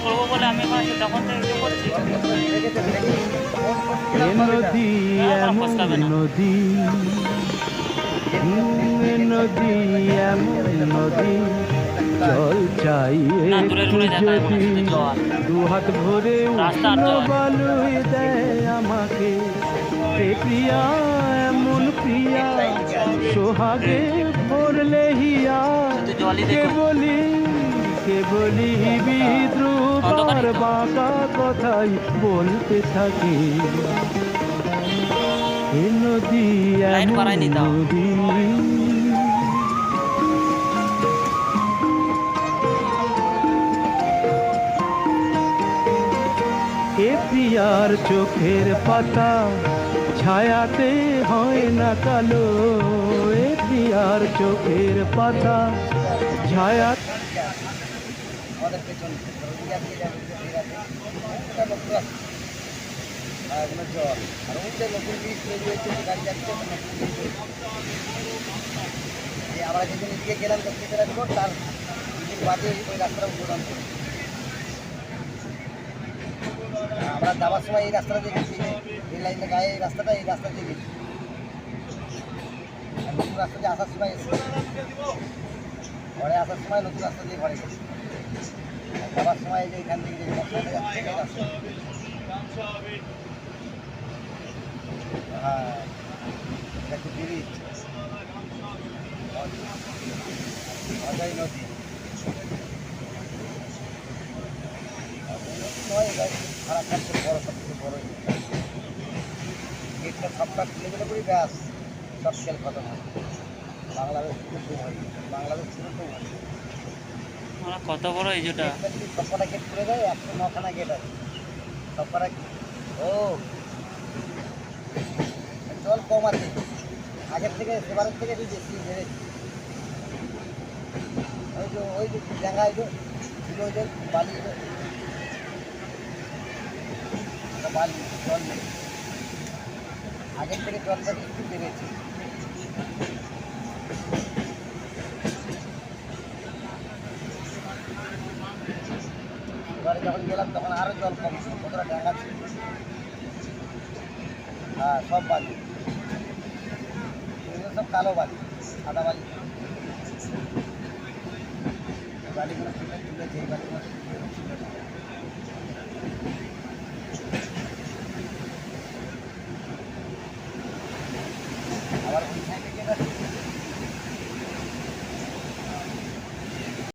করবো বলে আমি ভাবছি তখন থেকে একটু করছি। নদী এমন নদী, নদী এমন নদী, জল চাই না দূরের একটু মনে দেখায় মনে যদি, হচ্ছে জল দুহাত ভরে রাস্তার উঠল জল। বালুই দেয় আমাকে। এ প্রিয়া এমন প্রিয়া, সোহাগে ভরলে হিয়া, শুধু জলই কে দেখুন। বলি কে বলি বিদ্রুপ আর অন্ধকারই তো। বাঁকা কথাই বলতে থাকি। এ নদী লাইট এমন বাড়ায়নি তাও। নদী, এ প্রিয়ার চোখের পাতা ছায়াতে হয় না কালো, এ প্রিয়ার চোখের পাতা ছায়া। আমাদের পেছনে জল আর ওই যে নতুন ব্রিজ তৈরি হয়েছে, গাড়ি যাচ্ছে আমরা যেদিন এদিকে গেলাম দক্ষিণের রোড, তার দুদিন বাদে ওই রাস্তাটা উদ্বোধন করি। আমরা যাওয়ার সময় এই রাস্তাটা দিয়ে গেছি, এই লাইনের গায়ে এই রাস্তাটা, এই রাস্তা দিয়ে গেছি। আর নতুন রাস্তা দিয়ে আসার সময় এসে ঘরে আসার সময় নতুন রাস্তা দিয়ে ঘরে গেছি। যাওয়ার সময় এই যে এখান থেকে যে রাস্তাটা যাচ্ছে এই রাস্তা, হ্যাঁ এটা একটু ব্রিজ, অজয় নদী নয়, খারাপ থাকছে বড়, সবথেকে বড় গেটটা সবটা খুলে গেলে করি ব্যাস সব খেল খতম হয়। বাংলাদেশ পুরো ডুব হয়, বাংলাদেশ পুরো ডুব হয়। আমরা কত বড় এই যেটা। সবকটা গেট খুলে দেয়, 109খানা গেট আছে সবকটা। ও জল কম আছে আগের থেকে, সেবারের থেকে একটু বেশি বেড়েছে। ওই যে জায়গায় যে ছিল যে বালি, বালি জল নেই, আগের থেকে জলটা একটু বেড়েছে। এবারে যখন গেলাম তখন আরও জল কম ছিল, কতটা ডাঙ্গা ছিল, হ্যাঁ সব বালি, এগুলো সব কালো বালি, সাদা বালি, বালিগুলো তুলেছে, এই বালিগুলো ছিল না।